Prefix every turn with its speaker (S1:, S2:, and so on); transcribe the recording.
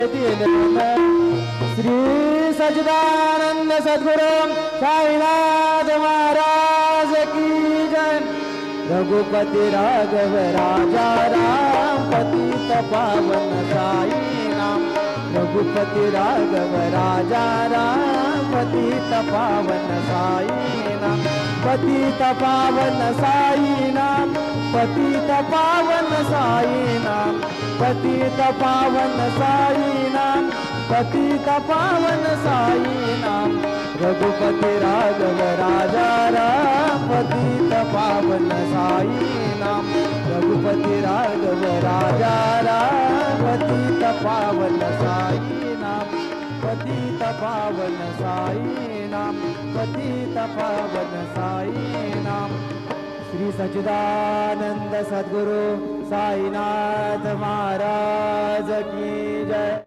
S1: श्री सच्चिदानंद सद्गुरु साईनाथ महाराज की जय। रघुपति राघव राजा राम पतित पावन साई नाम। रघुपति राघव राजा राम पतित पावन साई नाम। पतित पावन साई नाम। पतित पावन साई नाम। पतित पावन साई नाम। पतित पावन साई नाम। रघुपति राघव राजा राम पतित पावन साई नाम। रघुपति राघव राजा राम पतित पावन साई नाम। पतित पावन साई नाम। पतित पावन साई नाम। श्री सच्चिदानंद सद्गुरु साईनाथ महाराज की जय।